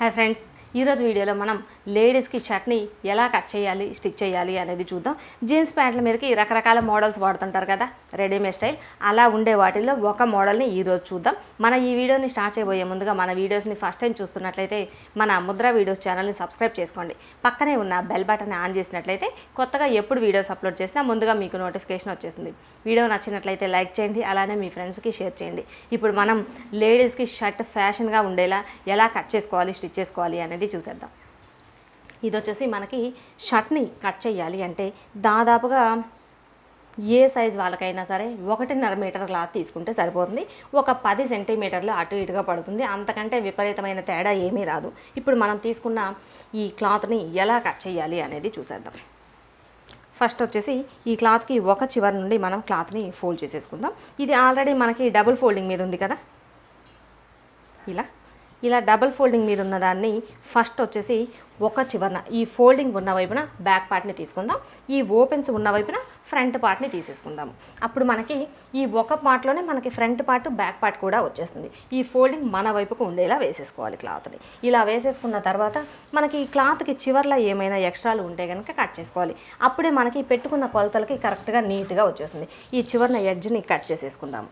Hi friends, ఈరోజు వీడియోలో మనం లేడీస్కి షర్ట్ని ఎలా కట్ చేయాలి, స్టిచ్ చేయాలి అనేది చూద్దాం. జీన్స్ ప్యాంట్ల మీదకి రకరకాల మోడల్స్ వాడుతుంటారు కదా, రెడీమేడ్ స్టైల్. అలా ఉండే వాటిల్లో ఒక మోడల్ని ఈరోజు చూద్దాం. మన ఈ వీడియోని స్టార్ట్ చేయబోయే ముందుగా మన వీడియోస్ని ఫస్ట్ టైం చూస్తున్నట్లయితే మన ముద్ర వీడియోస్ ఛానల్ని సబ్స్క్రైబ్ చేసుకోండి. పక్కనే ఉన్న బెల్ బటన్ ఆన్ చేసినట్లయితే కొత్తగా ఎప్పుడు వీడియోస్ అప్లోడ్ చేసినా ముందుగా మీకు నోటిఫికేషన్ వచ్చేస్తుంది. వీడియో నచ్చినట్లయితే లైక్ చేయండి, అలానే మీ ఫ్రెండ్స్కి షేర్ చేయండి. ఇప్పుడు మనం లేడీస్కి షర్ట్ ఫ్యాషన్గా ఉండేలా ఎలా కట్ చేసుకోవాలి, స్టిచ్ చేసుకోవాలి అనేది చూసేద్దాం. ఇది వచ్చేసి మనకి షర్ట్ని కట్ చేయాలి అంటే దాదాపుగా ఏ సైజ్ వాళ్ళకైనా సరే 1.5 మీటర్ క్లాత్ తీసుకుంటే సరిపోతుంది. ఒక 10 సెంటీమీటర్లు అటు ఇటుగా పడుతుంది, అంతకంటే విపరీతమైన తేడా ఏమీ రాదు. ఇప్పుడు మనం తీసుకున్న ఈ క్లాత్ని ఎలా కట్ చేయాలి అనేది చూసేద్దాం. ఫస్ట్ వచ్చేసి ఈ క్లాత్కి ఒక చివరి నుండి మనం క్లాత్ని ఫోల్డ్ చేసేసుకుందాం. ఇది ఆల్రెడీ మనకి డబుల్ ఫోల్డింగ్ మీద ఉంది కదా, ఇలా డబుల్ ఫోల్డింగ్ మీద ఉన్న దాన్ని ఫస్ట్ వచ్చేసి ఒక చివరన ఈ ఫోల్డింగ్ ఉన్న వైపున బ్యాక్ పార్ట్ని తీసుకుందాం, ఈ ఓపెన్స్ ఉన్న వైపున ఫ్రంట్ పార్ట్ని తీసేసుకుందాం. అప్పుడు మనకి ఈ ఒక పార్ట్లోనే మనకి ఫ్రంట్ పార్ట్ బ్యాక్ పార్ట్ కూడా వచ్చేస్తుంది. ఈ ఫోల్డింగ్ మన వైపుకు ఉండేలా వేసేసుకోవాలి క్లాత్ని. ఇలా వేసేసుకున్న తర్వాత మనకి ఈ క్లాత్కి చివర్లో ఏమైనా ఎక్స్ట్రాలు ఉంటే కనుక కట్ చేసుకోవాలి. అప్పుడే మనకి పెట్టుకున్న కొలతలకి కరెక్ట్గా నీట్గా వచ్చేస్తుంది. ఈ చివరన ఎడ్జ్ని కట్ చేసేసుకుందాం.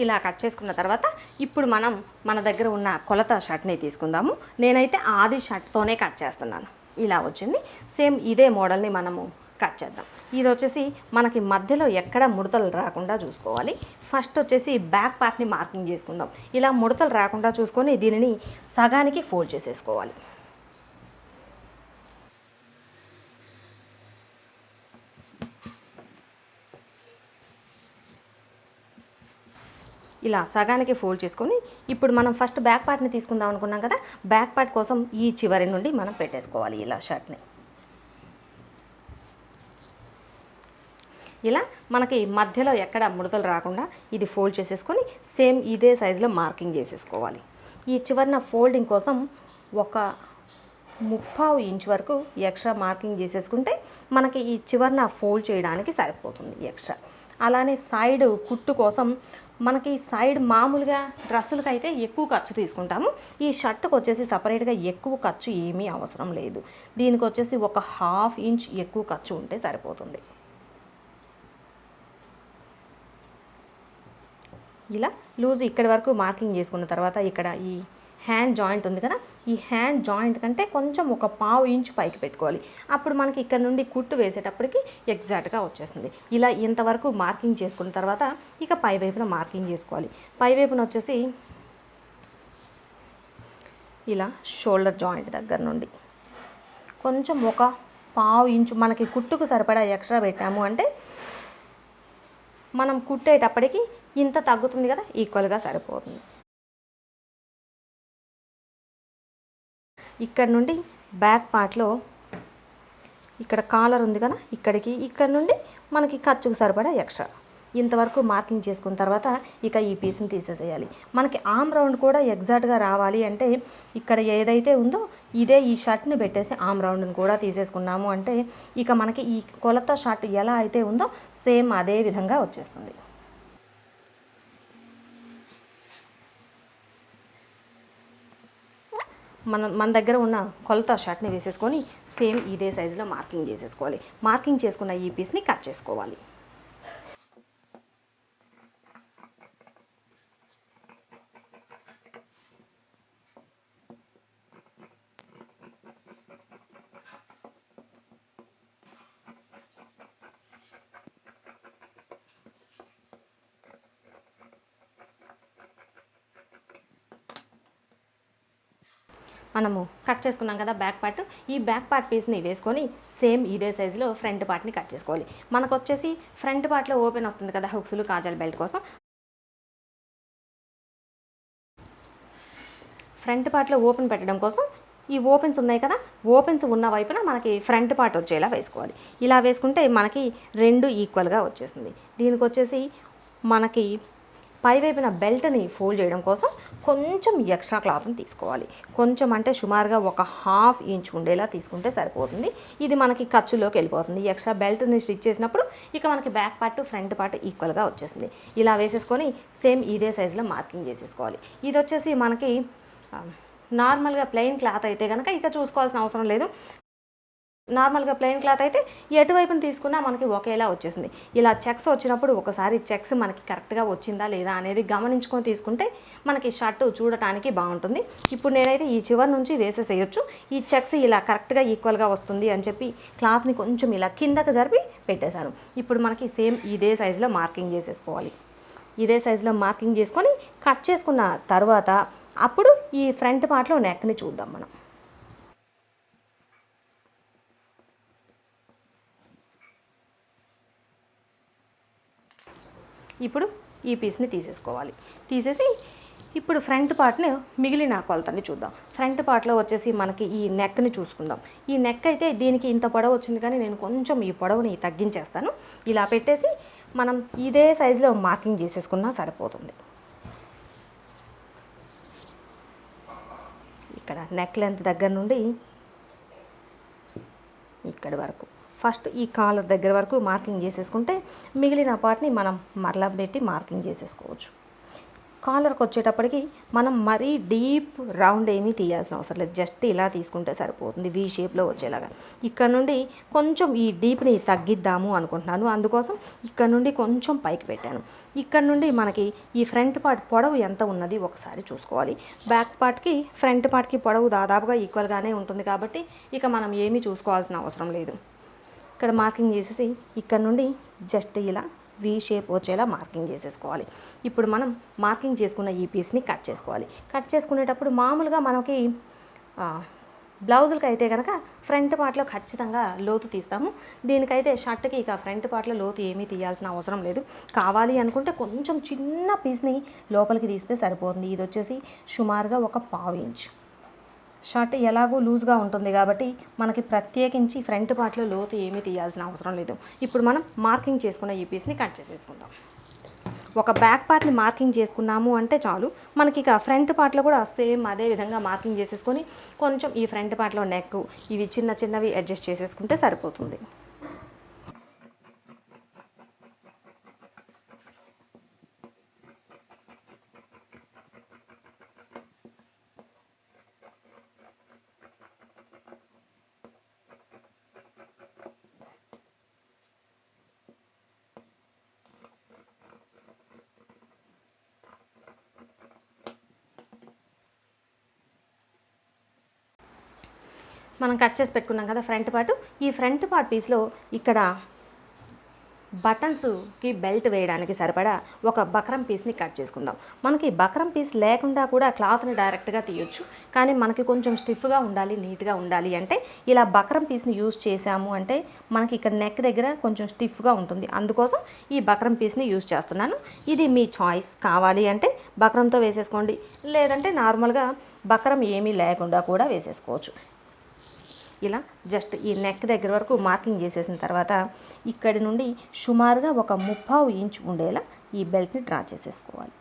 ఇలా కట్ చేసుకున్న తర్వాత ఇప్పుడు మనం మన దగ్గర ఉన్న కొలత షర్ట్ని తీసుకుందాము. నేనైతే ఆది షర్ట్తోనే కట్ చేస్తున్నాను. ఇలా వచ్చింది. సేమ్ ఇదే మోడల్ని మనము కట్ చేద్దాం. ఇది వచ్చేసి మనకి మధ్యలో ఎక్కడ ముడతలు రాకుండా చూసుకోవాలి. ఫస్ట్ వచ్చేసి బ్యాక్ పార్ట్ని మార్కింగ్ చేసుకుందాం. ఇలా ముడతలు రాకుండా చూసుకొని దీనిని సగానికి ఫోల్డ్ చేసేసుకోవాలి. ఇలా సగానికి ఫోల్డ్ చేసుకొని ఇప్పుడు మనం ఫస్ట్ బ్యాక్ పార్ట్ని తీసుకుందాం అనుకున్నాం కదా, బ్యాక్ పార్ట్ కోసం ఈ చివరి నుండి మనం పెట్టేసుకోవాలి ఇలా షర్ట్ని. ఇలా మనకి మధ్యలో ఎక్కడ ముడతలు రాకుండా ఇది ఫోల్డ్ చేసేసుకొని సేమ్ ఇదే సైజులో మార్కింగ్ చేసేసుకోవాలి. ఈ చివరిన ఫోల్డింగ్ కోసం ఒక 3/4 ఇంచ్ వరకు ఎక్స్ట్రా మార్కింగ్ చేసేసుకుంటే మనకి ఈ చివరిన ఫోల్డ్ చేయడానికి సరిపోతుంది ఎక్స్ట్రా. అలానే సైడ్ కుట్టు కోసం మనకి సైడ్ మామూలుగా డ్రెస్సులకి అయితే ఎక్కువ ఖర్చు తీసుకుంటాము. ఈ షర్ట్కి వచ్చేసి సపరేట్గా ఎక్కువ ఖర్చు ఏమీ అవసరం లేదు. దీనికి వచ్చేసి ఒక 1/2 ఇంచ్ ఎక్కువ ఖర్చు ఉంటే సరిపోతుంది. ఇలా లూజ్ ఇక్కడి వరకు మార్కింగ్ చేసుకున్న తర్వాత ఇక్కడ ఈ హ్యాండ్ జాయింట్ ఉంది కదా, ఈ హ్యాండ్ జాయింట్ కంటే కొంచెం ఒక 1/2 ఇంచ్ పైకి పెట్టుకోవాలి. అప్పుడు మనకి ఇక్కడ నుండి కుట్టు వేసేటప్పటికి ఎగ్జాక్ట్గా వచ్చేస్తుంది. ఇలా ఇంతవరకు మార్కింగ్ చేసుకున్న తర్వాత ఇక పై వైపున మార్కింగ్ చేసుకోవాలి. పై వైపున వచ్చేసి ఇలా షోల్డర్ జాయింట్ దగ్గర నుండి కొంచెం ఒక 1/2 ఇంచు మనకి కుట్టుకు సరిపడా ఎక్స్ట్రా పెట్టాము అంటే మనం కుట్టేటప్పటికి ఇంత తగ్గుతుంది కదా, ఈక్వల్గా సరిపోతుంది. ఇక్కడ నుండి బ్యాక్ పార్ట్లో ఇక్కడ కాలర్ ఉంది కదా, ఇక్కడ నుండి మనకి ఖర్చుకు సరిపడా ఎక్స్ట్రా ఇంతవరకు మార్కింగ్ చేసుకున్న తర్వాత ఇక ఈ పీస్ని తీసేసేయాలి. మనకి ఆమ్ రౌండ్ కూడా ఎగ్జాక్ట్గా రావాలి అంటే ఇక్కడ ఏదైతే ఉందో ఇదే ఈ షర్ట్ని పెట్టేసి ఆమ్ రౌండ్ని కూడా తీసేసుకున్నాము అంటే ఇక మనకి ఈ కొలత షర్ట్ ఎలా అయితే ఉందో సేమ్ అదే విధంగా వచ్చేస్తుంది. మన దగ్గర ఉన్న కొలత షర్ట్ని వేసేసుకొని సేమ్ ఇదే సైజులో మార్కింగ్ చేసేసుకోవాలి. మార్కింగ్ చేసుకున్న ఈ పీస్ని కట్ చేసుకోవాలి. మనము కట్ చేసుకున్నాం కదా బ్యాక్ పార్ట్, ఈ బ్యాక్ పార్ట్ పీస్ని వేసుకొని సేమ్ ఇదే సైజులో ఫ్రంట్ పార్ట్ని కట్ చేసుకోవాలి. మనకు వచ్చేసి ఫ్రంట్ పార్ట్లో ఓపెన్ వస్తుంది కదా హుక్స్లు, కాజల్ బెల్ట్ కోసం. ఫ్రంట్ పార్ట్లో ఓపెన్ పెట్టడం కోసం ఈ ఓపెన్స్ ఉన్నాయి కదా, ఓపెన్స్ ఉన్న వైపున మనకి ఫ్రంట్ పార్ట్ వచ్చేలా వేసుకోవాలి. ఇలా వేసుకుంటే మనకి రెండు ఈక్వల్గా వచ్చేస్తుంది. దీనికి వచ్చేసి మనకి పై వైపున బెల్ట్ని ఫోల్డ్ చేయడం కోసం కొంచెం ఎక్స్ట్రా క్లాత్ని తీసుకోవాలి. కొంచెం అంటే సుమారుగా ఒక 1/2 ఇంచ్ ఉండేలా తీసుకుంటే సరిపోతుంది. ఇది మనకి ఖర్చులోకి వెళ్ళిపోతుంది. ఎక్స్ట్రా బెల్ట్ని స్టిచ్ చేసినప్పుడు ఇక మనకి బ్యాక్ పార్ట్ ఫ్రంట్ పార్ట్ ఈక్వల్గా వచ్చేస్తుంది. ఇలా వేసేసుకొని సేమ్ ఇదే సైజులో మార్కింగ్ చేసేసుకోవాలి. ఇది వచ్చేసి మనకి నార్మల్గా ప్లెయిన్ క్లాత్ అయితే కనుక ఇక చూసుకోవాల్సిన అవసరం లేదు. నార్మల్గా ప్లెయిన్ క్లాత్ అయితే ఎటువైపుని తీసుకున్నా మనకి ఒకేలా వచ్చేసింది. ఇలా చెక్స్ వచ్చినప్పుడు ఒకసారి చెక్స్ మనకి కరెక్ట్గా వచ్చిందా లేదా అనేది గమనించుకొని తీసుకుంటే మనకి షర్టు చూడటానికి బాగుంటుంది. ఇప్పుడు నేనైతే ఈ చివరి నుంచి వేసేసేయచ్చు. ఈ చెక్స్ ఇలా కరెక్ట్గా ఈక్వల్గా వస్తుంది అని చెప్పి క్లాత్ని కొంచెం ఇలా కిందకు జరిపి పెట్టేశాను. ఇప్పుడు మనకి సేమ్ ఇదే సైజులో మార్కింగ్ చేసేసుకోవాలి. ఇదే సైజులో మార్కింగ్ చేసుకొని కట్ చేసుకున్న తర్వాత అప్పుడు ఈ ఫ్రంట్ పార్ట్లో నెక్ని చూద్దాం మనం. ఇప్పుడు ఈ పీస్ని తీసేసుకోవాలి. తీసేసి ఇప్పుడు ఫ్రంట్ పార్ట్ని మిగిలిన కొలతని చూద్దాం. ఫ్రంట్ పార్ట్లో వచ్చేసి మనకి ఈ నెక్ని చూసుకుందాం. ఈ నెక్ అయితే దీనికి ఇంత పొడవు వచ్చింది, కానీ నేను కొంచెం ఈ పొడవుని తగ్గించేస్తాను. ఇలా పెట్టేసి మనం ఇదే సైజులో మార్కింగ్ చేసేసుకున్నా సరిపోతుంది. ఇక్కడ నెక్ లెంత్ దగ్గర నుండి ఇక్కడి వరకు ఫస్ట్ ఈ కాలర్ దగ్గర వరకు మార్కింగ్ చేసేసుకుంటే మిగిలిన పార్ట్ని మనం మరలా పెట్టి మార్కింగ్ చేసేసుకోవచ్చు. కాలర్కి వచ్చేటప్పటికి మనం మరీ డీప్ రౌండ్ ఏమీ తీయాల్సిన అవసరం లేదు. జస్ట్ ఇలా తీసుకుంటే సరిపోతుంది, వీ షేప్లో వచ్చేలాగా. ఇక్కడ నుండి కొంచెం ఈ డీప్ని తగ్గిద్దాము అనుకుంటున్నాను. అందుకోసం ఇక్కడ నుండి కొంచెం పైకి పెట్టాను. ఇక్కడ నుండి మనకి ఈ ఫ్రంట్ పార్ట్ పొడవు ఎంత ఉన్నది ఒకసారి చూసుకోవాలి. బ్యాక్ పార్ట్కి ఫ్రంట్ పార్ట్కి పొడవు దాదాపుగా ఈక్వల్గానే ఉంటుంది కాబట్టి ఇక మనం ఏమీ చూసుకోవాల్సిన అవసరం లేదు. ఇక్కడ మార్కింగ్ చేసేసి ఇక్కడ నుండి జస్ట్ ఇలా వీ షేప్ వచ్చేలా మార్కింగ్ చేసేసుకోవాలి. ఇప్పుడు మనం మార్కింగ్ చేసుకున్న ఈ పీస్ని కట్ చేసుకోవాలి. కట్ చేసుకునేటప్పుడు మామూలుగా మనకి బ్లౌజులకి అయితే కనుక ఫ్రంట్ పార్ట్లో ఖచ్చితంగా లోతు తీస్తాము. దీనికైతే షర్ట్కి ఇక ఫ్రంట్ పార్ట్లో లోతు ఏమీ తీయాల్సిన అవసరం లేదు. కావాలి అనుకుంటే కొంచెం చిన్న పీస్ని లోపలికి తీస్తే సరిపోతుంది. ఇది వచ్చేసి సుమారుగా ఒక 1/2 ఇంచ్. షర్ట్ ఎలాగో లూజ్గా ఉంటుంది కాబట్టి మనకి ప్రత్యేకించి ఫ్రంట్ పార్ట్లో లోతు ఏమీ తీయాల్సిన అవసరం లేదు. ఇప్పుడు మనం మార్కింగ్ చేసుకున్న ఈ పీస్ని కట్ చేసేసుకుందాం. ఒక బ్యాక్ పార్ట్ని మార్కింగ్ చేసుకున్నాము అంటే చాలు. మనకి ఇక ఫ్రంట్ పార్ట్లో కూడా సేమ్ అదే విధంగా మార్కింగ్ చేసేసుకొని కొంచెం ఈ ఫ్రంట్ పార్ట్లో నెక్ ఇవి చిన్న చిన్నవి అడ్జస్ట్ చేసేసుకుంటే సరిపోతుంది. మనం కట్ చేసి పెట్టుకున్నాం కదా ఫ్రంట్ పార్ట్. ఈ ఫ్రంట్ పార్ట్ పీస్లో ఇక్కడ బటన్స్కి బెల్ట్ వేయడానికి సరిపడా ఒక బక్రం పీస్ని కట్ చేసుకుందాం. మనకి బక్రం పీస్ లేకుండా కూడా క్లాత్ని డైరెక్ట్గా తీయొచ్చు, కానీ మనకి కొంచెం స్టిఫ్గా ఉండాలి, నీట్గా ఉండాలి అంటే ఇలా బక్రం పీస్ని యూజ్ చేసాము అంటే మనకి ఇక్కడ నెక్ దగ్గర కొంచెం స్టిఫ్గా ఉంటుంది. అందుకోసం ఈ బక్రం పీస్ని యూజ్ చేస్తున్నాను. ఇది మీ చాయిస్. కావాలి అంటే బక్రంతో వేసేసుకోండి, లేదంటే నార్మల్గా బక్రం ఏమీ లేకుండా కూడా వేసేసుకోవచ్చు. ఇలా జస్ట్ ఈ నెక్ దగ్గర వరకు మార్కింగ్ చేసేసిన తర్వాత ఇక్కడి నుండి సుమారుగా ఒక 3/4 ఇంచ్ ఉండేలా ఈ బెల్ట్ని డ్రా చేసేసుకోవాలి.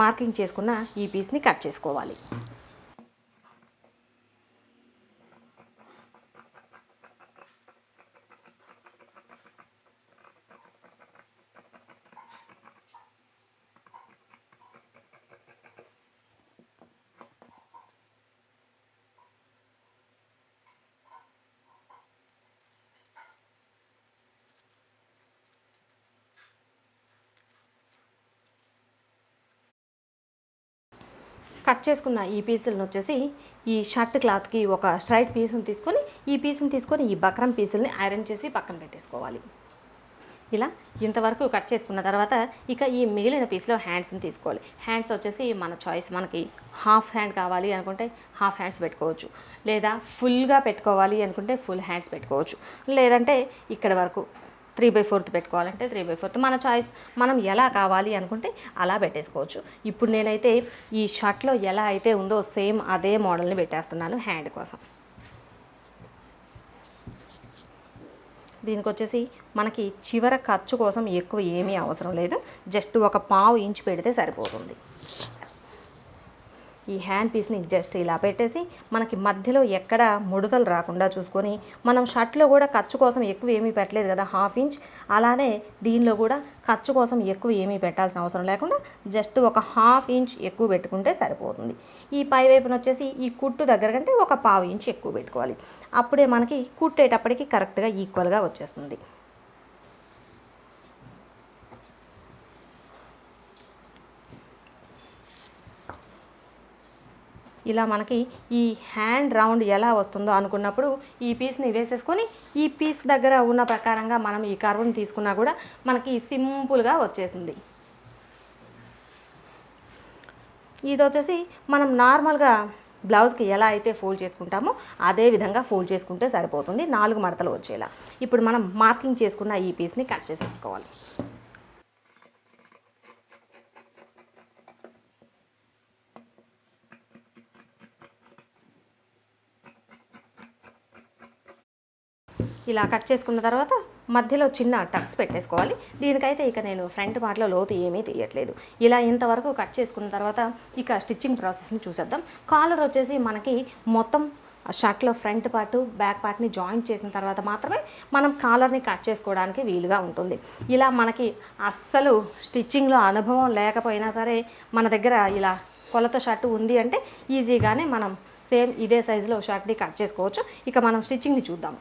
మార్కింగ్ చేసుకున్న ఈ పీస్ని కట్ చేసుకోవాలి. కట్ చేసుకున్న ఈ పీసులను వచ్చేసి ఈ షర్ట్ క్లాత్కి ఒక స్ట్రైట్ పీస్ని తీసుకొని ఈ బక్రం పీసుల్ని ఐరన్ చేసి పక్కన పెట్టేసుకోవాలి. ఇలా ఇంతవరకు కట్ చేసుకున్న తర్వాత ఇక ఈ మిగిలిన పీస్లో హ్యాండ్స్ని తీసుకోవాలి. హ్యాండ్స్ వచ్చేసి మన చాయిస్. మనకి హాఫ్ హ్యాండ్ కావాలి అనుకుంటే హాఫ్ హ్యాండ్స్ పెట్టుకోవచ్చు, లేదా ఫుల్గా పెట్టుకోవాలి అనుకుంటే ఫుల్ హ్యాండ్స్ పెట్టుకోవచ్చు, లేదంటే ఇక్కడ వరకు 3/4 పెట్టుకోవాలంటే 3/4 మన చాయిస్. మనం ఎలా కావాలి అనుకుంటే అలా పెట్టేసుకోవచ్చు. ఇప్పుడు నేనైతే ఈ షర్ట్లో ఎలా అయితే ఉందో సేమ్ అదే మోడల్ని పెట్టేస్తున్నాను హ్యాండ్ కోసం. దీనికి వచ్చేసి మనకి చివర ఖర్చు కోసం ఎక్కువ ఏమీ అవసరం లేదు, జస్ట్ ఒక 1/2 ఇంచ్ పెడితే సరిపోతుంది. ఈ హ్యాండ్ పీస్ని జస్ట్ ఇలా పెట్టేసి మనకి మధ్యలో ఎక్కడ ముడతలు రాకుండా చూసుకొని, మనం షర్ట్లో కూడా ఖర్చు కోసం ఎక్కువ ఏమీ పెట్టలేదు కదా 1/2 ఇంచ్, అలానే దీనిలో కూడా ఖర్చు కోసం ఎక్కువ ఏమీ పెట్టాల్సిన అవసరం లేకుండా జస్ట్ ఒక 1/2 ఇంచ్ ఎక్కువ పెట్టుకుంటే సరిపోతుంది. ఈ పై వైపున వచ్చేసి ఈ కుట్టు దగ్గర కంటే ఒక 1/2 ఇంచ్ ఎక్కువ పెట్టుకోవాలి. అప్పుడే మనకి కుట్టేటప్పటికి కరెక్ట్గా ఈక్వల్గా వచ్చేస్తుంది. ఇలా మనకి ఈ హ్యాండ్ రౌండ్ ఎలా వస్తుందో అనుకున్నప్పుడు ఈ పీస్ని వేసేసుకొని ఈ పీస్ దగ్గర ఉన్న ప్రకారంగా మనం ఈ కర్వ్ని తీసుకున్నా కూడా మనకి సింపుల్గా వచ్చేసింది. ఇది వచ్చేసి మనం నార్మల్గా బ్లౌజ్కి ఎలా అయితే ఫోల్డ్ చేసుకుంటామో అదే విధంగా ఫోల్డ్ చేసుకుంటే సరిపోతుంది, 4 మడతలు వచ్చేలా. ఇప్పుడు మనం మార్కింగ్ చేసుకున్న ఈ పీస్ని కట్ చేసేసుకోవాలి. ఇలా కట్ చేసుకున్న తర్వాత మధ్యలో చిన్న టక్స్ పెట్టేసుకోవాలి. దీనికైతే ఇక నేను ఫ్రంట్ పార్ట్లో లోతు ఏమీ తీయట్లేదు. ఇలా ఇంతవరకు కట్ చేసుకున్న తర్వాత ఇక స్టిచ్చింగ్ ప్రాసెస్ని చూసేద్దాం. కాలర్ వచ్చేసి మనకి మొత్తం షర్ట్లో ఫ్రంట్ పార్ట్ బ్యాక్ పార్ట్ని జాయింట్ చేసిన తర్వాత మాత్రమే మనం కాలర్ని కట్ చేసుకోవడానికి వీలుగా ఉంటుంది. ఇలా మనకి అస్సలు స్టిచ్చింగ్లో అనుభవం లేకపోయినా సరే మన దగ్గర ఇలా కొలత షర్టు ఉంది అంటే ఈజీగానే మనం సేమ్ ఇదే సైజులో షర్ట్ని కట్ చేసుకోవచ్చు. ఇక మనం స్టిచ్చింగ్ని చూద్దాము.